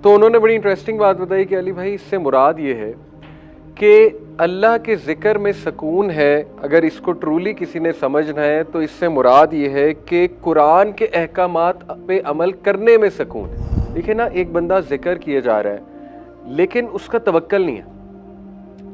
तो उन्होंने बड़ी इंटरेस्टिंग बात बताई कि अली भाई इससे मुराद ये है कि अल्लाह के ज़िक्र में सुकून है। अगर इसको ट्रूली किसी ने समझना है तो इससे मुराद ये है कि कुरान के अहकामात पे अमल करने में सुकून है। देखिए ना, एक बंदा जिक्र किया जा रहा है लेकिन उसका तवक्कल नहीं है।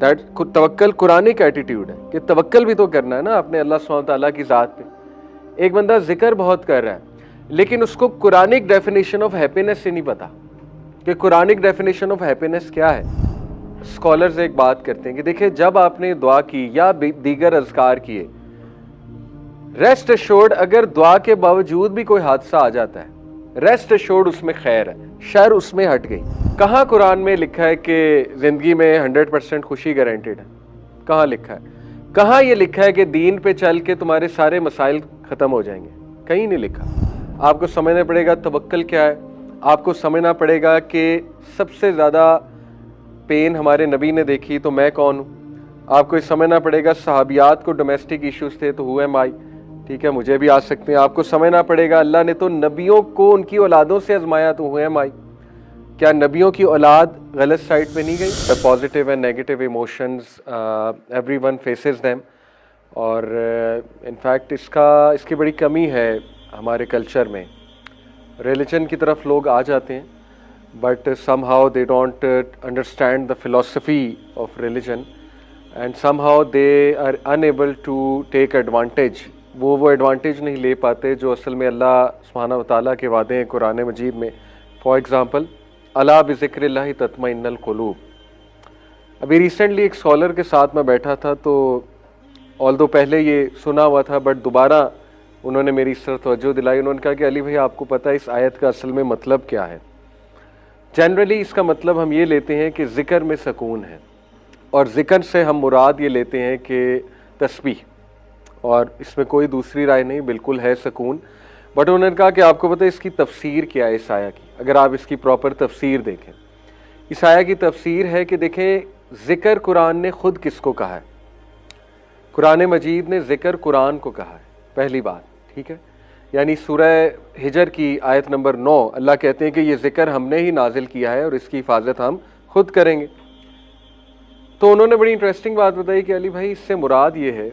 दैट तवक्कल कुरानिक एटीट्यूड है कि तवक्कल भी तो करना है ना अपने अल्लाह सुब्हानहू तआला की ज़ात पे। एक बंदा जिक्र बहुत कर रहा है लेकिन उसको कुरानिक डेफिनेशन ऑफ हैप्पीनेस से नहीं पता कि कुरानिक डेफिनेशन ऑफ हैप्पीनेस क्या है। स्कॉलर्स एक बात करते हैं कि देखिए, जब आपने दुआ की या दीगर अज़कार किए, रेस्ट एश्योर्ड अगर दुआ के बावजूद भी कोई हादसा आ जाता है, रेस्ट एश्योर्ड उसमें खैर है, शर उसमें हट गई। कहाँ कुरान में लिखा है कि ज़िंदगी में 100% खुशी गारंटेड है? कहाँ लिखा है? कहाँ ये लिखा है कि दीन पे चल के तुम्हारे सारे मसाइल ख़त्म हो जाएंगे? कहीं नहीं लिखा। आपको समझना पड़ेगा तवक्कल क्या है। आपको समझना पड़ेगा कि सबसे ज़्यादा पेन हमारे नबी ने देखी तो मैं कौन हूँ। आपको समझना पड़ेगा सहाबियात को डोमेस्टिक इश्यूज थे तो हुए माई, ठीक है, मुझे भी आ सकते हैं। आपको समझना पड़ेगा अल्लाह ने तो नबियों को उनकी औलादों से आजमाया तो हुए माई। क्या नबियों की औलाद गलत साइड पे नहीं गई? Positive and negative emotions everyone faces them. और इनफैक्ट इसकी बड़ी कमी है हमारे कल्चर में। रिलीजन की तरफ लोग आ जाते हैं but somehow they don't understand the philosophy of religion and somehow they are unable to take advantage। वो एडवांटेज नहीं ले पाते जो असल में अल्लाह सुब्हानहू व तआला के वादे हैं कुरान मजीद में। फॉर एग्ज़ाम्पल, अला बिज़िक्रिल्लाहि तत्मइन्नुल क़ुलूब। अभी रिसेंटली एक स्कॉलर के साथ मैं बैठा था तो ऑल्दो पहले ये सुना हुआ था बट दोबारा उन्होंने मेरी इस तरफ तवज्जो दिलाई। उन्होंने कहा कि अली भाई आपको पता है इस आयत का असल में मतलब क्या है? जनरली इसका मतलब हम ये लेते हैं कि ज़िक्र में सुकून है, और ज़िक्र से हम मुराद ये लेते हैं कि तस्बीह, और इसमें कोई दूसरी राय नहीं, बिल्कुल है सुकून। बट उन्होंने कहा कि आपको पता है इसकी तफसीर क्या है इस आया की? अगर आप इसकी प्रॉपर तफसीर देखें, इस आया की तफसीर है कि देखें ज़िक्र कुरान ने ख़ुद किसको कहा है? कुरान मजीद ने ज़िक्र कुरान को कहा है, पहली बात, ठीक है। यानी सूरह हिजर की आयत नंबर 9 अल्लाह कहते हैं कि ये ज़िक्र हमने ही नाजिल किया है और इसकी हिफाजत हम खुद करेंगे। तो उन्होंने बड़ी इंटरेस्टिंग बात बताई कि अली भाई इससे मुराद ये है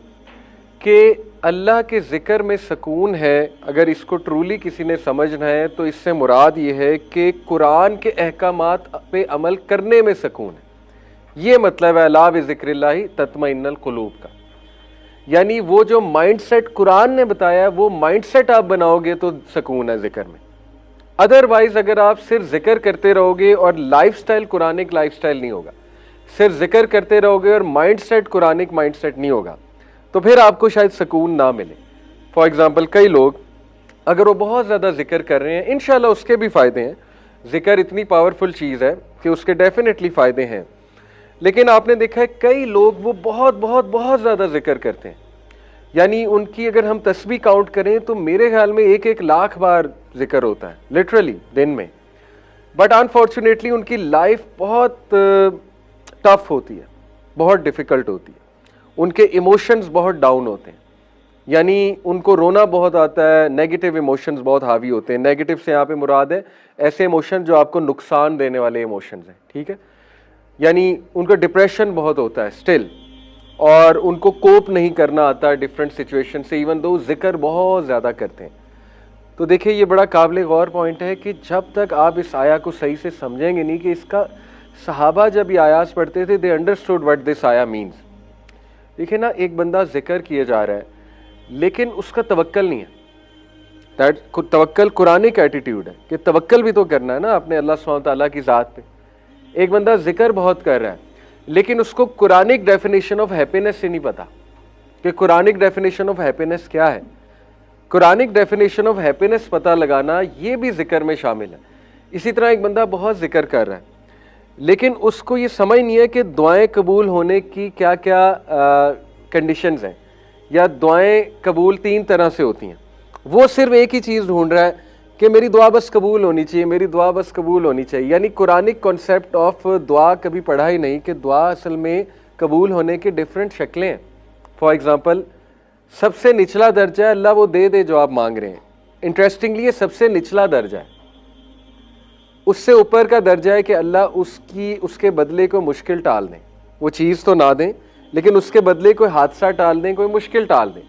कि अल्लाह के ज़िक्र में सुकून है। अगर इसको ट्रूली किसी ने समझना है तो इससे मुराद ये है कि कुरान के अहकामात पे अमल करने में सुकून है। ये मतलब है अला बिज़िक्रिल्लाहि तत्मइन्नुल क़ुलूब का। यानी वो जो माइंडसेट कुरान ने बताया है वो माइंडसेट आप बनाओगे तो सुकून है ज़िक्र में। अदरवाइज अगर आप सिर्फ जिक्र करते रहोगे और लाइफस्टाइल कुरानिक लाइफस्टाइल नहीं होगा, सिर्फ जिक्र करते रहोगे और माइंडसेट कुरानिक माइंडसेट नहीं होगा, तो फिर आपको शायद सुकून ना मिले। फॉर एग्जांपल, कई लोग अगर वो बहुत ज़्यादा जिक्र कर रहे हैं, इंशाल्लाह उसके भी फ़ायदे हैं, जिक्र इतनी पावरफुल चीज़ है कि उसके डेफिनेटली फ़ायदे हैं। लेकिन आपने देखा है कई लोग वो बहुत बहुत बहुत ज़्यादा जिक्र करते हैं, यानी उनकी अगर हम तस्बीह काउंट करें तो मेरे ख्याल में 1-1 लाख बार जिक्र होता है लिटरली दिन में। बट अनफॉर्चुनेटली उनकी लाइफ बहुत टफ होती है, बहुत डिफ़िकल्ट होती है, उनके इमोशंस बहुत डाउन होते हैं, यानी उनको रोना बहुत आता है, नेगेटिव इमोशंस बहुत हावी होते हैं। नेगेटिव से यहाँ पे मुराद है ऐसे इमोशन जो आपको नुकसान देने वाले इमोशंस हैं, ठीक है। यानी उनको डिप्रेशन बहुत होता है स्टिल, और उनको कोप नहीं करना आता डिफरेंट सिचुएशन से, इवन दो जिक्र बहुत ज़्यादा करते हैं। तो देखिए ये बड़ा काबिल गौर पॉइंट है कि जब तक आप इस आया को सही से समझेंगे नहीं कि इसका सहाबा जब ये आयास पढ़ते थे दे अंडरस्टूड व्हाट दिस आया मीन्स। देखिए ना, एक बंदा जिक्र किया जा रहा है लेकिन उसका तवक्कल नहीं है। दैट तवक्कल कुरानिक एटीट्यूड है कि तवक्कल भी तो करना है ना अपने अल्लाह सुब्हानहू तआला की ज़ात पे। एक बंदा जिक्र बहुत कर रहा है लेकिन उसको कुरानिक डेफिनेशन ऑफ हैप्पीनेस से नहीं पता कि कुरानिक डेफिनेशन ऑफ हैप्पीनेस क्या है। कुरानिक डेफिनेशन ऑफ हैप्पीनेस पता लगाना ये भी जिक्र में शामिल है। इसी तरह एक बंदा बहुत जिक्र कर रहा है लेकिन उसको ये समझ नहीं है कि दुआएं कबूल होने की क्या क्या कंडीशंस हैं, या दुआएं कबूल 3 तरह से होती हैं। वो सिर्फ एक ही चीज़ ढूंढ रहा है कि मेरी दुआ बस कबूल होनी चाहिए, मेरी दुआ बस कबूल होनी चाहिए। यानी कुरानिक कॉन्सेप्ट ऑफ दुआ कभी पढ़ा ही नहीं कि दुआ असल में कबूल होने की डिफरेंट शक्लें हैं। फॉर एग्ज़ाम्पल, सबसे निचला दर्जा है अल्लाह वो दे दे जो आप मांग रहे हैं। इंटरेस्टिंगली ये सबसे निचला दर्जा है, उससे ऊपर का दर्जा है कि अल्लाह उसके बदले को मुश्किल टाल दें, वो चीज़ तो ना दें लेकिन उसके बदले कोई हादसा टाल दें, कोई मुश्किल टाल दें।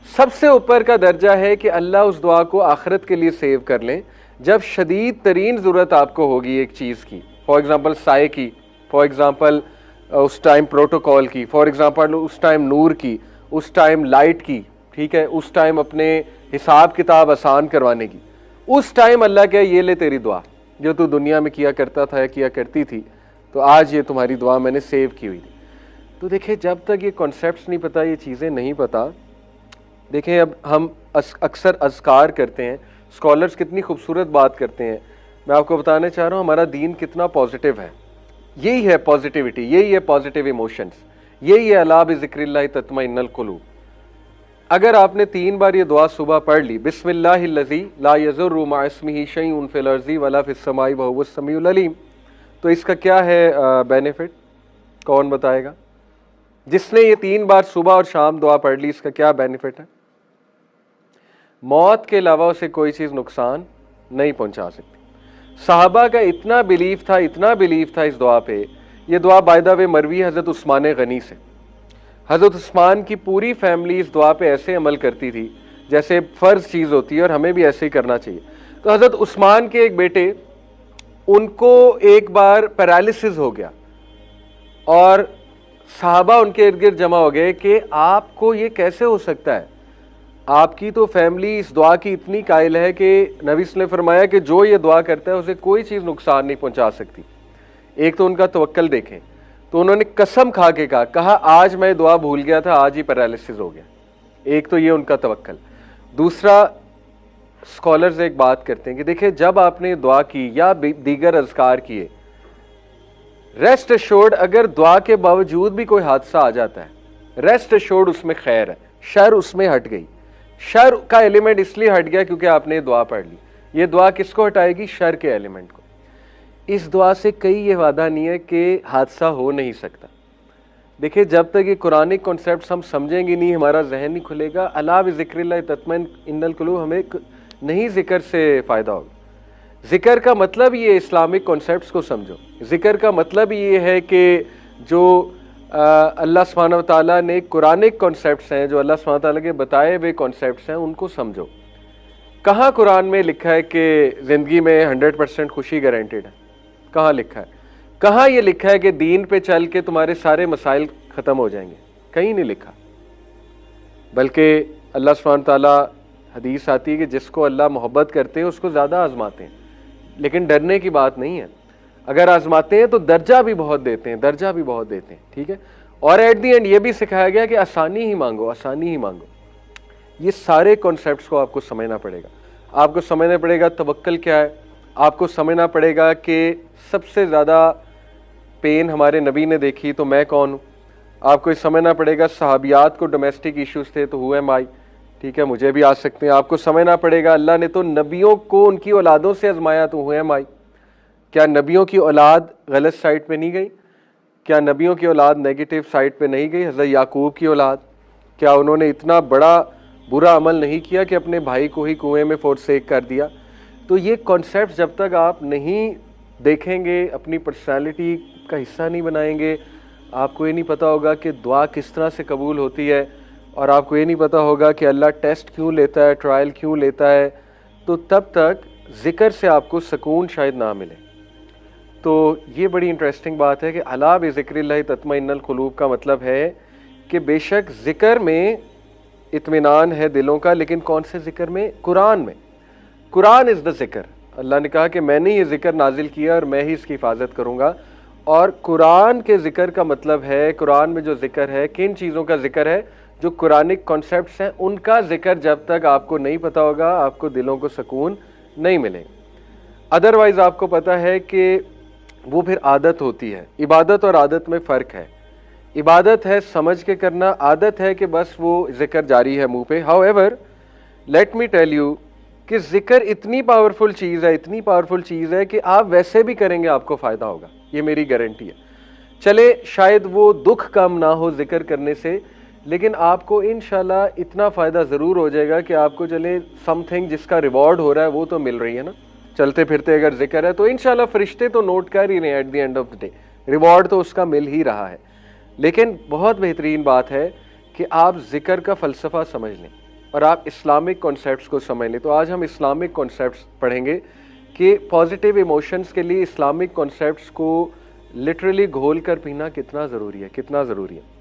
सबसे ऊपर का दर्जा है कि अल्लाह उस दुआ को आखिरत के लिए सेव कर लें, जब शदीद तरीन ज़रूरत आपको होगी एक चीज़ की, फॉर एग्ज़ाम्पल साए की, फॉर एग्ज़ाम्पल उस टाइम प्रोटोकॉल की, फॉर एग्ज़ाम्पल उस टाइम नूर की, उस टाइम लाइट की, ठीक है, उस टाइम अपने हिसाब किताब आसान करवाने की। उस टाइम अल्लाह कहे ये ले तेरी दुआ जो तू दुनिया में किया करता था या किया करती थी, तो आज ये तुम्हारी दुआ मैंने सेव की हुई थी। तो देखिए, जब तक ये कॉन्सेप्ट्स नहीं पता, ये चीज़ें नहीं पता, देखें अब हम अक्सर अज़कार करते हैं, स्कॉलर्स कितनी खूबसूरत बात करते हैं। मैं आपको बताना चाह रहा हूँ हमारा दीन कितना पॉजिटिव है। यही है पॉजिटिविटी, यही है पॉजिटिव इमोशंस, यही है अला बिज़िक्रिल्लाहि तत्मइन्नुल क़ुलूब। अगर आपने 3 बार ये दुआ सुबह पढ़ ली, बिस्मिल्लाहिल्लज़ी ला यज़ुर्रु मअ इस्मिही शैउन फिल अर्ज़ि वला फिस समाई व हुवस समीउल अलीम, तो इसका क्या है बेनिफिट? कौन बताएगा? जिसने ये 3 बार सुबह और शाम दुआ पढ़ ली, इसका क्या बेनिफिट है? मौत के अलावा उसे कोई चीज़ नुकसान नहीं पहुंचा सकती। सहाबा का इतना बिलीफ था, इतना बिलीफ था इस दुआ पे। ये दुआ बाय द वे मरवी हज़रत उस्मान गनी से। हज़रत उस्मान की पूरी फैमिली इस दुआ पे ऐसे अमल करती थी जैसे फ़र्ज़ चीज़ होती है, और हमें भी ऐसे ही करना चाहिए। तो हज़रत उस्मान के एक बेटे, उनको एक बार पैरालिसिस हो गया और सहाबा उनके इर्द गिर्द जमा हो गए कि आपको ये कैसे हो सकता है, आपकी तो फैमिली इस दुआ की इतनी कायल है कि नबी ने फरमाया कि जो ये दुआ करता है उसे कोई चीज़ नुकसान नहीं पहुंचा सकती। एक तो उनका तवक्कल देखें, तो उन्होंने कसम खा के कहा आज मैं दुआ भूल गया था, आज ही पैरालिसिस हो गया। एक तो ये उनका तवक्कल। दूसरा, स्कॉलर्स एक बात करते हैं कि देखिए, जब आपने दुआ की या दीगर अज़कार किए, रेस्ट एश्योर्ड अगर दुआ के बावजूद भी कोई हादसा आ जाता है, रेस्ट एश्योर्ड उसमें खैर है, शर उसमें हट गई। शर का एलिमेंट इसलिए हट गया क्योंकि आपने दुआ पढ़ ली। ये दुआ किसको हटाएगी? शर के एलिमेंट को। इस दुआ से कई ये वादा नहीं है कि हादसा हो नहीं सकता। देखिए, जब तक ये कुरानिक कॉन्सेप्ट हम समझेंगे नहीं, हमारा जहन नहीं खुलेगा, अला बिज़िक्रिल्लाहि तत्मइन्नुल क़ुलूब हमें नहीं ज़िक्र से फ़ायदा होगा। ज़िक्र का मतलब ये इस्लामिक कॉन्सेप्ट्स को समझो। ज़िक्र का मतलब ये है कि जो अल्लाह सुब्हानहू व तआला ने कुरानिक कॉन्सेप्ट्स हैं, जो अल्लाह सुब्हानहू व तआला के बताए हुए कॉन्सेप्ट्स हैं, उनको समझो। कहाँ कुरान में लिखा है कि ज़िंदगी में 100% खुशी गारंटेड है? कहाँ लिखा है? कहाँ ये लिखा है कि दीन पे चल के तुम्हारे सारे मसाइल ख़त्म हो जाएंगे? कहीं नहीं लिखा। बल्कि अल्लाह सुब्हानहू व तआला, हदीस आती है कि जिसको अल्लाह मोहब्बत करते हैं उसको ज़्यादा आजमाते हैं, लेकिन डरने की बात नहीं है। अगर आजमाते हैं तो दर्जा भी बहुत देते हैं, दर्जा भी बहुत देते हैं, ठीक है। और एट दी एंड ये भी सिखाया गया कि आसानी ही मांगो, आसानी ही मांगो। ये सारे कॉन्सेप्ट्स को आपको समझना पड़ेगा। आपको समझना पड़ेगा तवक्कल क्या है, आपको समझना पड़ेगा कि सबसे ज़्यादा पेन हमारे नबी ने देखी तो मैं कौन हूँ। आपको ये समझना पड़ेगा सहाबियात को डोमेस्टिक इश्यूज़ थे तो हु एम आई, ठीक है, मुझे भी आ सकते हैं। आपको समझना पड़ेगा अल्लाह ने तो नबियों को उनकी औलादों से आजमाया तो हु एम आई। क्या नबियों की औलाद गलत साइड पे नहीं गई? क्या नबियों की औलाद नेगेटिव साइड पे नहीं गई? हज़रत याकूब की औलाद, क्या उन्होंने इतना बड़ा बुरा अमल नहीं किया कि अपने भाई को ही कुएं में फोरसेक कर दिया? तो ये कॉन्सेप्ट जब तक आप नहीं देखेंगे, अपनी पर्सनालिटी का हिस्सा नहीं बनाएंगे, आपको ये नहीं पता होगा कि दुआ किस तरह से कबूल होती है, और आपको ये नहीं पता होगा कि अल्लाह टेस्ट क्यों लेता है, ट्रायल क्यों लेता है, तो तब तक ज़िक्र से आपको सुकून शायद ना मिले। तो ये बड़ी इंटरेस्टिंग बात है कि अला बिज़िक्रिल्लाहि तत्मइन्नुल क़ुलूब का मतलब है कि बेशक ज़िक्र में इत्मीनान है दिलों का, लेकिन कौन से ज़िक्र में? कुरान में। कुरान इज़ द ज़िक्र। अल्लाह ने कहा कि मैंने ये ज़िक्र नाजिल किया और मैं ही इसकी हिफाजत करूँगा। और कुरान के ज़िक्र का मतलब है, कुरान में जो ज़िक्र है, किन चीज़ों का ज़िक्र है? जो कुरानिक कॉन्सेप्ट्स हैं उनका ज़िक्र जब तक आपको नहीं पता होगा, आपको दिलों को सुकून नहीं मिलेगा। अदरवाइज़ आपको पता है कि वो फिर आदत होती है। इबादत और आदत में फ़र्क है। इबादत है समझ के करना, आदत है कि बस वो ज़िक्र जारी है मुँह पे। However let me tell you कि ज़िक्र इतनी पावरफुल चीज़ है, इतनी पावरफुल चीज़ है कि आप वैसे भी करेंगे आपको फ़ायदा होगा, ये मेरी गारंटी है। चले शायद वो दुख कम ना हो ज़िक्र करने से, लेकिन आपको इंशाल्लाह इतना फ़ायदा ज़रूर हो जाएगा कि आपको चले समथिंग जिसका रिवॉर्ड हो रहा है वो तो मिल रही है ना। चलते फिरते अगर जिक्र है तो इंशाल्लाह फरिश्ते तो नोट कर ही रहे हैं, at the end of the day reward तो उसका मिल ही रहा है। लेकिन बहुत बेहतरीन बात है कि आप जिक्र का फ़लसफ़ा समझ लें और आप इस्लामिक कॉन्सेप्ट्स को समझ लें। तो आज हम इस्लामिक कॉन्सेप्ट्स पढ़ेंगे कि पॉजिटिव इमोशंस के लिए इस्लामिक कॉन्सेप्ट्स को लिटरली घोल कर पीना कितना ज़रूरी है, कितना ज़रूरी है।